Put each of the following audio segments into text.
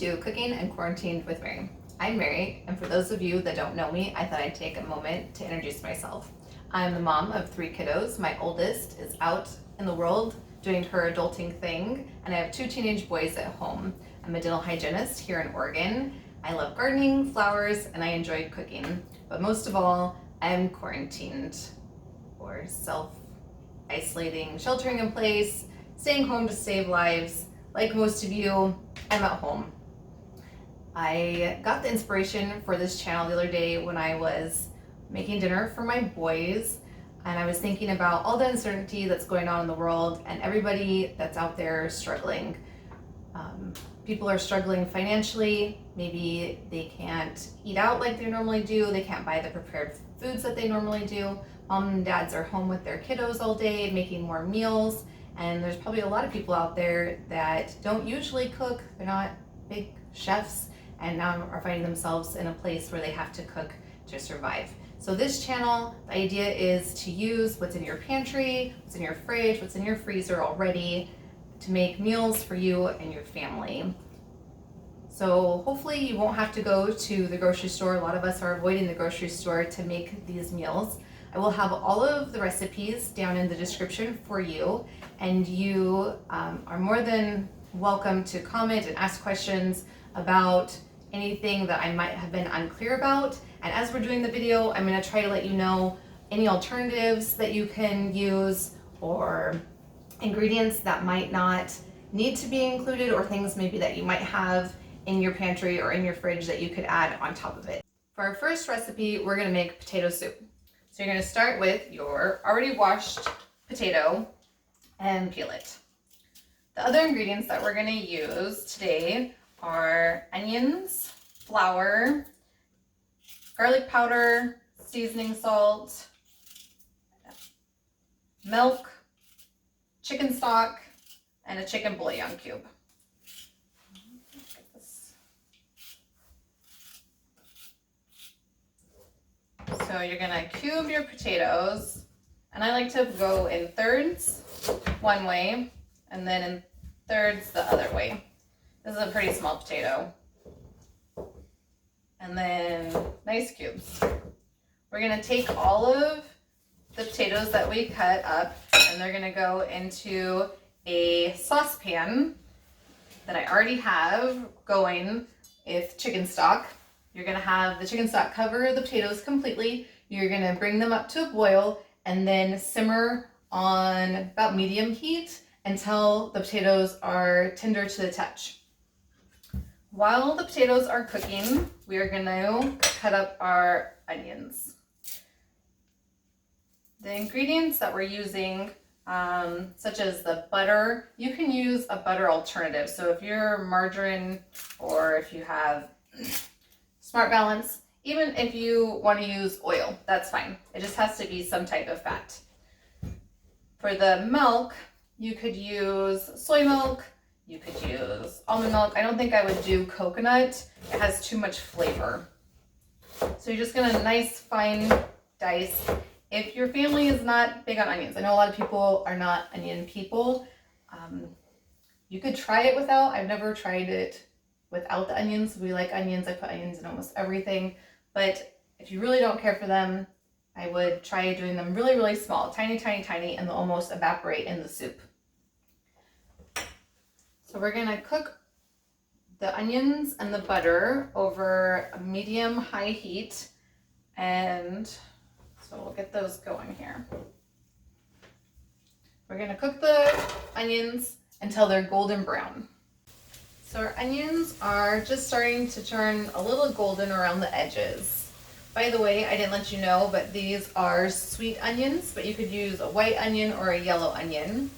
to Cooking and Quarantined with Mary. I'm Mary, and for those of you that don't know me, I thought I'd take a moment to introduce myself. I'm the mom of 3 kiddos. My oldest is out in the world doing her adulting thing, and I have 2 teenage boys at home. I'm a dental hygienist here in Oregon. I love gardening, flowers, and I enjoy cooking. But most of all, I'm quarantined, or self-isolating, sheltering in place, staying home to save lives. Like most of you, I'm at home. I got the inspiration for this channel the other day when I was making dinner for my boys, and I was thinking about all the uncertainty that's going on in the world and everybody that's out there struggling. People are struggling financially. Maybe they can't eat out like they normally do. They can't buy the prepared foods that they normally do. Mom and dads are home with their kiddos all day making more meals. And there's probably a lot of people out there that don't usually cook. They're not big chefs and now are finding themselves in a place where they have to cook to survive. So this channel, the idea is to use what's in your pantry, what's in your fridge, what's in your freezer already to make meals for you and your family. So hopefully you won't have to go to the grocery store. A lot of us are avoiding the grocery store to make these meals. I will have all of the recipes down in the description for you, and you are more than welcome to comment and ask questions about anything that I might have been unclear about. And as we're doing the video, I'm going to try to let you know any alternatives that you can use or ingredients that might not need to be included, or things maybe that you might have in your pantry or in your fridge that you could add on top of it. For our first recipe, we're going to make potato soup. So you're going to start with your already washed potato and peel it. The other ingredients that we're going to use today are onions, flour, garlic powder, seasoning salt, milk, chicken stock, and a chicken bouillon cube. So you're gonna cube your potatoes, and I like to go in thirds one way and then in thirds the other way. This is a pretty small potato. And then nice cubes. We're gonna take all of the potatoes that we cut up, and they're gonna go into a saucepan that I already have going with chicken stock. You're gonna have the chicken stock cover the potatoes completely. You're gonna bring them up to a boil and then simmer on about medium heat until the potatoes are tender to the touch. While the potatoes are cooking, we are gonna cut up our onions. The ingredients that we're using, such as the butter, you can use a butter alternative. So if you're margarine, or if you have Smart Balance, even if you want to use oil, that's fine. It just has to be some type of fat. For the milk, you could use soy milk, you could use almond milk. I don't think I would do coconut. It has too much flavor. So you're just gonna nice fine dice. If your family is not big on onions, I know a lot of people are not onion people. You could try it without. I've never tried it without the onions. We like onions. I put onions in almost everything. But if you really don't care for them, I would try doing them really, really small, tiny, tiny, tiny, and they'll almost evaporate in the soup. So we're gonna cook the onions and the butter over a medium-high heat, and so we'll get those going here. We're gonna cook the onions until they're golden brown. So our onions are just starting to turn a little golden around the edges. By the way, I didn't let you know, but these are sweet onions, but you could use a white onion or a yellow onion.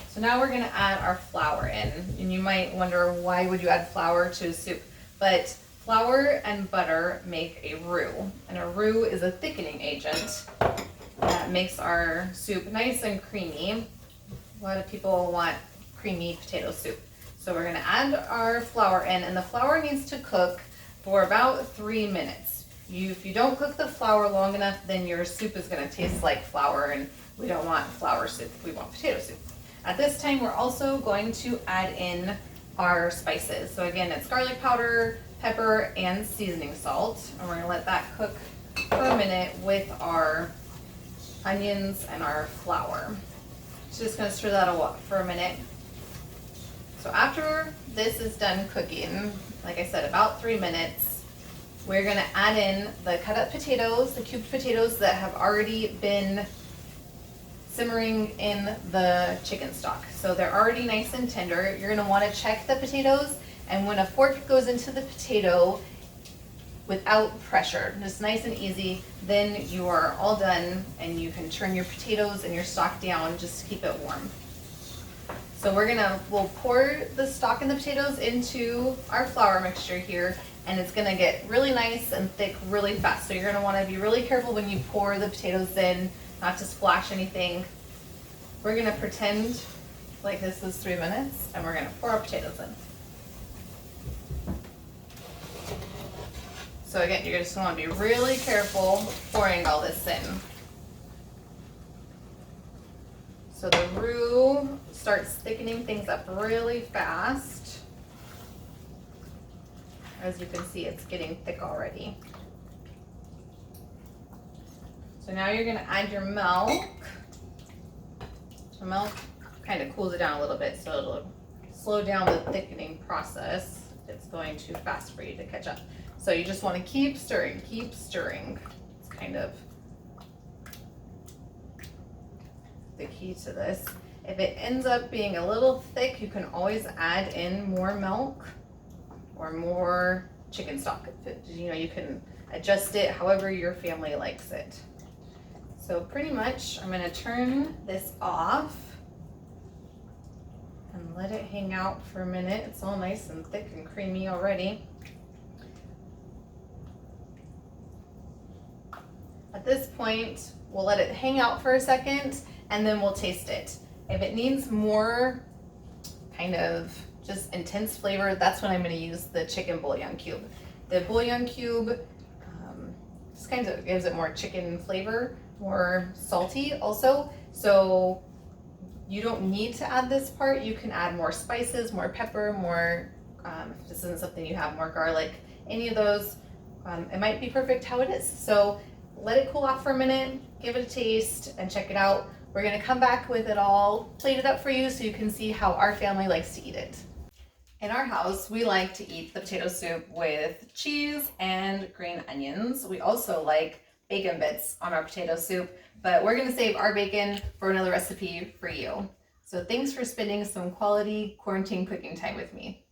So now we're gonna add our flour in, and you might wonder, why would you add flour to soup? But flour and butter make a roux, and a roux is a thickening agent that makes our soup nice and creamy. A lot of people want creamy potato soup. So we're gonna add our flour in, and the flour needs to cook for about 3 minutes. If you don't cook the flour long enough, then your soup is gonna taste like flour, and we don't want flour soup, we want potato soup. At this time, we're also going to add in our spices. So again, it's garlic powder, pepper, and seasoning salt. And we're gonna let that cook for a minute with our onions and our flour. So just gonna stir that for a minute. So after this is done cooking, like I said, about 3 minutes, we're gonna add in the cut up potatoes, the cubed potatoes that have already been simmering in the chicken stock. So they're already nice and tender. You're gonna wanna check the potatoes, and when a fork goes into the potato without pressure, just nice and easy, then you are all done and you can turn your potatoes and your stock down just to keep it warm. So we'll pour the stock and the potatoes into our flour mixture here, and it's gonna get really nice and thick really fast. So you're gonna wanna be really careful when you pour the potatoes in, not to splash anything. We're gonna pretend like this is 3 minutes, and we're gonna pour our potatoes in. So again, you're just gonna be really careful pouring all this in. So the roux starts thickening things up really fast. As you can see, it's getting thick already. So now you're gonna add your milk. So milk kind of cools it down a little bit, so it'll slow down the thickening process. It's going too fast for you to catch up. So you just wanna keep stirring, keep stirring. It's kind of the key to this. If it ends up being a little thick, you can always add in more milk or more chicken stock. You can adjust it however your family likes it. So pretty much I'm gonna turn this off and let it hang out for a minute. It's all nice and thick and creamy already. At this point, we'll let it hang out for a second and then we'll taste it. If it needs more kind of just intense flavor, that's when I'm gonna use the chicken bouillon cube. The bouillon cube just kind of gives it more chicken flavor, more salty also. So you don't need to add this part. You can add more spices, more pepper, more, if this isn't something you have, more garlic, any of those. It might be perfect how it is. So let it cool off for a minute, give it a taste, and check it out. We're gonna come back with it all plated up for you so you can see how our family likes to eat it. In our house, we like to eat the potato soup with cheese and green onions. We also like bacon bits on our potato soup, but we're gonna save our bacon for another recipe for you. So thanks for spending some quality quarantine cooking time with me.